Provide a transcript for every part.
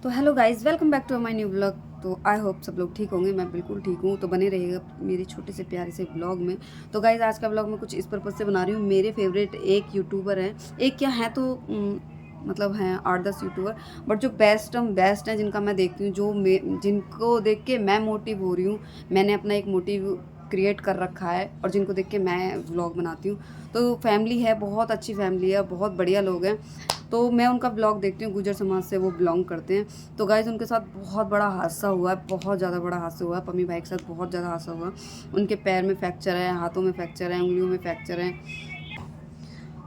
तो hello guys, welcome back to my new blog. तो I hope सब लोग ठीक होंगे। मैं बिल्कुल ठीक हूँ। तो बने रहिएगा मेरी छोटे से प्यारे से ब्लॉग में। तो गाइस, आज का ब्लॉग मैं कुछ इस पर्पज़ से बना रही हूँ। मेरे फेवरेट एक यूट्यूबर हैं, एक क्या है तो मतलब हैं 8-10 यूट्यूबर, बट जो बेस्ट हैं जिनका मैं देखती हूँ, जिनको देख के मैं मोटिव हो रही हूँ। मैंने अपना एक मोटिव क्रिएट कर रखा है और जिनको देख के मैं व्लॉग बनाती हूँ। तो फैमिली है, बहुत अच्छी फैमिली है, बहुत बढ़िया लोग हैं। तो मैं उनका ब्लॉग देखती हूँ, गुर्जर समाज से वो बिलोंग करते हैं। तो गाइज़, उनके साथ बहुत बड़ा हादसा हुआ है, बहुत ज़्यादा बड़ा हादसा हुआ है। पम्मी भाई के साथ बहुत ज़्यादा हादसा हुआ। उनके पैर में फ्रैक्चर है, हाथों में फ्रैक्चर है, उंगलियों में फ्रैक्चर है।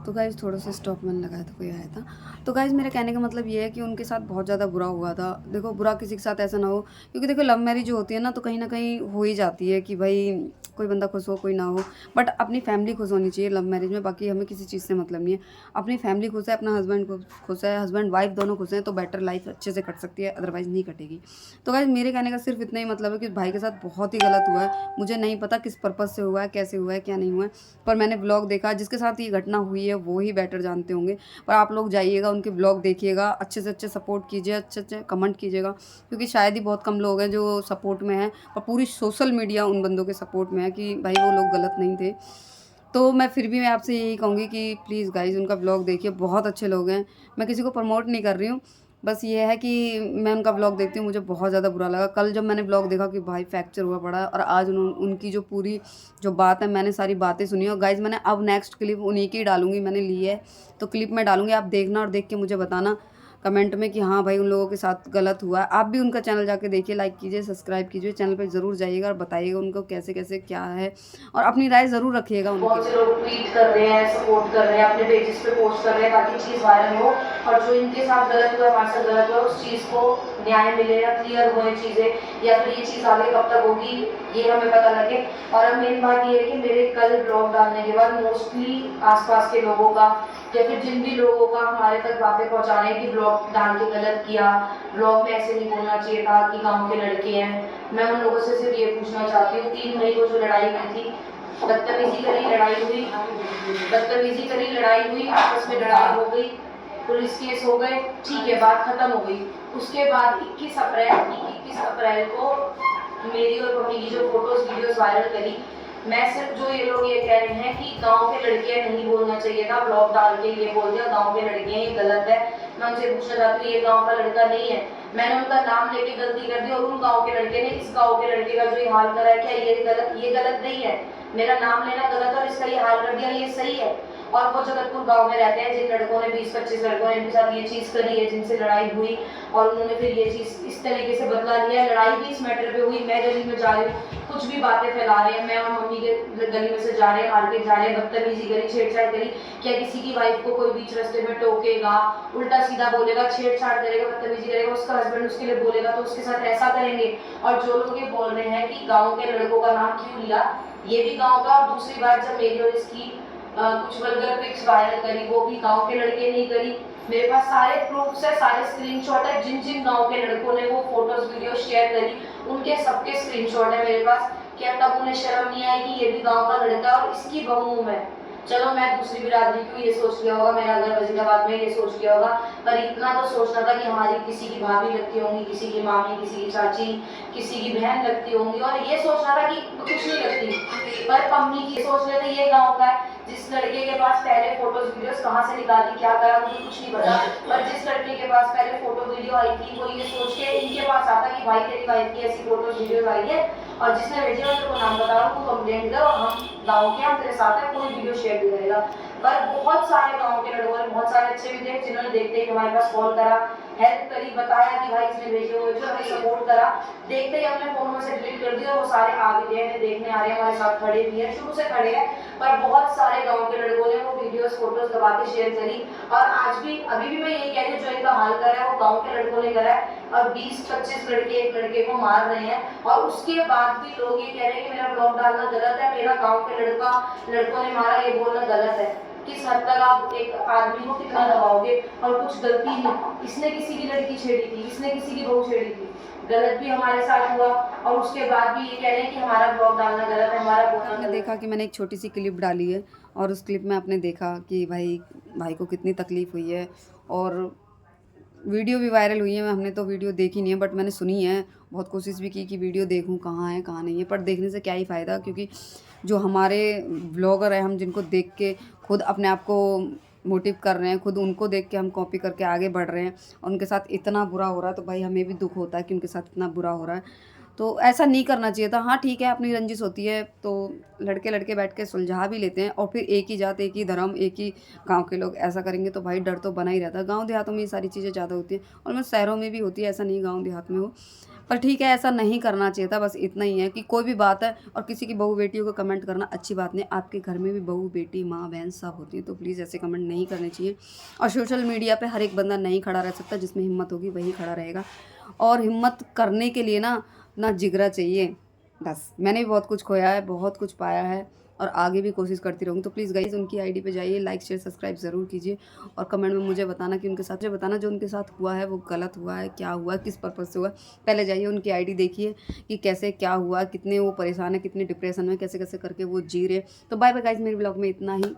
तो गाइज़, थोड़ा सा स्टॉप मैंने लगाया था, कोई आया था। तो गाइज़, मेरे कहने का मतलब ये है कि उनके साथ बहुत ज़्यादा बुरा हुआ था। देखो, बुरा किसी के साथ ऐसा ना हो, क्योंकि देखो लव मैरिज जो होती है ना, तो कहीं न कहीं हो ही जाती है कि भाई कोई बंदा खुश हो, कोई ना हो। बट अपनी फैमिली खुश होनी चाहिए लव मैरिज में, बाकी हमें किसी चीज़ से मतलब नहीं है। अपनी फैमिली खुश है, अपना हस्बैंड खुश है, हस्बैंड वाइफ दोनों खुश हैं, तो बेटर लाइफ अच्छे से कट सकती है, अदरवाइज़ नहीं कटेगी। तो गाइज़, मेरे कहने का सिर्फ इतना ही मतलब है कि भाई के साथ बहुत ही गलत हुआ है। मुझे नहीं पता किस पर्पज़ से हुआ है, कैसे हुआ है, क्या नहीं हुआ है। पर मैंने व्लॉग देखा, जिसके साथ ये घटना हुई है वो ही बेटर जानते होंगे। पर आप लोग जाइएगा, उनके व्लॉग देखिएगा, अच्छे से अच्छे सपोर्ट कीजिए, अच्छे-अच्छे कमेंट कीजिएगा, क्योंकि शायद ही बहुत कम लोग हैं जो सपोर्ट में हैं और पूरी सोशल मीडिया उन बंदों के सपोर्ट में है कि भाई वो लोग गलत नहीं थे। तो मैं फिर भी मैं आपसे यही कहूँगी कि प्लीज़ गाइज़ उनका व्लॉग देखिए, बहुत अच्छे लोग हैं। मैं किसी को प्रमोट नहीं कर रही हूँ, बस ये है कि मैं उनका व्लॉग देखती हूँ, मुझे बहुत ज़्यादा बुरा लगा। कल जब मैंने व्लॉग देखा कि भाई फ्रैक्चर हुआ पड़ा है, और आज उनकी जो पूरी जो बात है, मैंने सारी बातें सुनी। और गाइज़, मैंने अब नेक्स्ट क्लिप उन्हीं की डालूँगी, मैंने ली है, तो क्लिप मैं डालूँगी, आप देखना और देख के मुझे बताना कमेंट में कि हाँ भाई, उन लोगों के साथ गलत हुआ है। आप भी उनका चैनल जाके देखिए, लाइक कीजिए, सब्सक्राइब कीजिए, चैनल पे ज़रूर जाइएगा और बताइएगा उनको कैसे-कैसे क्या है, और अपनी राय ज़रूर रखिएगा उनके बहुत से लिए। लोग ट्वीट कर रहे हैं, सपोर्ट कर रहे हैं, अपने पेजेस पे पोस्ट कर रहे हैं ताकि चीज़ वायरल हो और जो इनके साथ गलत हुआ है, हमारे साथ गलत हुआ है, उस चीज़ को न्याय मिले या क्लियर होए चीज़ें, या फिर ये चीज़ आगे कब तक होगी ये हमें पता लगे। और अब मेन बात ये है कि मेरे कल ब्लॉग डालने के बाद मोस्टली आसपास के लोगों का या फिर जिन भी लोगों का हमारे तक बातें पहुंचाने की ब्लॉग डाल के गलत किया, ब्लॉग में ऐसे नहीं बोलना चाहिए था कि गाँव के लड़के हैं, मैं उन लोगों से सिर्फ ये पूछना चाहती हूँ, 3 मई को जो लड़ाई की थी, बदतमीजी करी, लड़ाई हुई, बदतमीजी करी, लड़ाई हुई, आपस में लड़ाई हो गई, पुलिस केस हो गए, ठीक है, बात खत्म हो गई। उसके बाद 21 अप्रैल को मेरी और मम्मी की जो फोटोज वीडियोस वायरल करी, मैं सिर्फ जो ये लोग ये कह रहे हैं कि गांव के लड़के नहीं बोलना चाहिए था, ब्लॉग डाल के ये बोल दिया गांव के लड़के हैं, ये गलत है। मैं उनसे पूछना चाहती हूँ, ये गांव का लड़का नहीं है, मैंने उनका नाम लेके गलती कर दी और उन गांव के लड़के ने इस गांव के लड़के का जो ये हाल करा है, क्या ये गलत नहीं है? मेरा नाम लेना गलत और इसका ये हाल कर दिया, ये सही है? और वो जगतपुर गांव में रहते हैं जिन लड़कों ने 20-25 लड़कों ने इनके साथ ये चीज करी है, जिनसे लड़ाई हुई और उन्होंने फिर ये चीज इस तरीके से बदला लिया, लड़ाई भी इस मैटर पे हुई। मैं गली में जा रही हूँ, कुछ भी बातें फैला रहे हैं, मैं और मम्मी के गली में से जा रहे हैं, मार्केट जा रहे हैं, बदतमीजी करी, छेड़छाड़ करी, क्या किसी की वाइफ को कोई बीच रास्ते में टोकेगा, उल्टा सीधा बोलेगा, छेड़छाड़ करेगा, बदतमीजी करेगा, उसका हस्बैंड उसके लिए बोलेगा तो उसके साथ ऐसा करेंगे? और जो लोग ये बोल रहे हैं कि गाँव के लड़कों का नाम क्यों लिया, ये भी गाँव का। और दूसरी बात, जब मेरी और इसकी कुछ वल्गर पिक्स वायरल करी, वो भी गांव के लड़के नहीं करी, मेरे पास सारे प्रूफ्स है, सारे स्क्रीनशॉट है, जिन जिन गांव के लड़कों ने वो फोटोज वीडियो शेयर करी उनके सबके स्क्रीनशॉट है मेरे पास। क्या तब उन्हें शर्म नहीं आई कि ये भी गांव का लड़का और इसकी बहू हूं मैं? चलो, मैं दूसरी बिरादरी क्यों, ये सोच लिया होगा, मेरा घर वजीराबाद में, ये सोच लिया होगा, पर इतना तो सोचना था कि हमारी किसी की भाभी लगती होंगी, किसी की मामी, किसी की चाची, किसी की बहन लगती होंगी, और ये सोचना था कि कुछ नहीं लगती। पर मम्मी की सोच रहे थे ये गाँव का है, जिस लड़के के पास पहले फोटोज वीडियोस कहाँ से निकाली, क्या करा, मुझे कुछ नहीं पता, पर जिस लड़के के पास पहले फोटो वीडियो आई थी वो ये सोच के इनके पास आता कि भाई तेरी वाइफ की ऐसी फोटोज वीडियोस आई है और जिसने भेजी है तेरे को नाम बता रहा हूँ, तू कंप्लेंट दे और हम गाँव के, हम तेरे साथ है, कोई वीडियो शेयर नहीं करेगा। पर बहुत सारे गाँव के लड़कों ने, बहुत सारे अच्छे भी थे जिन्होंने देखते ही हमारे पास कॉल करा, हेल्प करी, बताया कि भाई इसने भेजे हुए, जो हमें सपोर्ट करा, देखते ही हमने फोन में से डिलीट कर दिया। वो सारे आ भी गए, देखने आ रहे हैं, हमारे साथ खड़े भी हैं, शुरू से खड़े हैं। पर बहुत सारे गांव के लड़कों ने वो वीडियोस फोटोज दबा के शेयर करी, और आज भी अभी भी मैं यही कह रही हूँ, जो इनका हाल करा है वो गांव के लड़कों ने करा है, और 20-25 लड़के एक लड़के को मार रहे हैं, और उसके बाद भी लोग ये कह रहे हैं कि मेरा ब्लॉग डालना गलत है, मेरा गाँव के लड़कों ने मारा, ये बोलना गलत है। किस हद तक आप एक आदमी को कितना दबाओगे? और कुछ गलती नहीं, इसने किसी की लड़की छेड़ी थी, इसने किसी की बहू छेड़ी थी, गलत भी हमारे साथ हुआ, और उसके बाद भी ये कह रहे हैं कि हमारा ब्लॉग डालना गलत है, हमारा बोलना आपने गलत देखा कि मैंने एक छोटी सी क्लिप डाली है, और उस क्लिप में आपने देखा कि भाई भाई को कितनी तकलीफ़ हुई है। और वीडियो भी वायरल हुई है, हमने तो वीडियो देखी नहीं है, बट मैंने सुनी है। बहुत कोशिश भी की कि वीडियो देखूं कहाँ है कहाँ नहीं है, पर देखने से क्या ही फ़ायदा, क्योंकि जो हमारे व्लॉगर हैं, हम जिनको देख के खुद अपने आप को मोटिव कर रहे हैं, खुद उनको देख के हम कॉपी करके आगे बढ़ रहे हैं, और उनके साथ इतना बुरा हो रहा है, तो भाई हमें भी दुख होता है कि उनके साथ इतना बुरा हो रहा है। तो ऐसा नहीं करना चाहिए था। हाँ ठीक है, अपनी रंजिश होती है तो लड़के लड़के बैठ के सुलझा भी लेते हैं, और फिर एक ही जात, एक ही धर्म, एक ही गांव के लोग ऐसा करेंगे तो भाई डर तो बना ही रहता है। गांव देहातों में ये सारी चीज़ें ज़्यादा होती हैं, और मैं शहरों में भी होती है, ऐसा नहीं गांव देहात में हो। पर ठीक है, ऐसा नहीं करना चाहिए था। बस इतना ही है कि कोई भी बात है और किसी की बहू बेटियों को कमेंट करना अच्छी बात नहीं। आपके घर में भी बहू बेटी माँ बहन सब होती है, तो प्लीज़ ऐसे कमेंट नहीं करने चाहिए। और सोशल मीडिया पे हर एक बंदा नहीं खड़ा रह सकता, जिसमें हिम्मत होगी वही खड़ा रहेगा, और हिम्मत करने के लिए ना अपना जिगरा चाहिए। बस मैंने भी बहुत कुछ खोया है, बहुत कुछ पाया है, और आगे भी कोशिश करती रहूँगी। तो प्लीज़ गाइज़ उनकी आईडी पे जाइए, लाइक शेयर सब्सक्राइब ज़रूर कीजिए, और कमेंट में मुझे बताना कि उनके साथ, मुझे बताना जो उनके साथ हुआ है वो गलत हुआ है, क्या हुआ, किस पर्पज़ से हुआ। पहले जाइए उनकी आईडी देखिए कि कैसे क्या हुआ, कितने वो परेशान है, कितने डिप्रेशन में, कैसे कैसे करके वो जी रहे। तो बाय बाय गाइज़, मेरे ब्लॉग में इतना ही।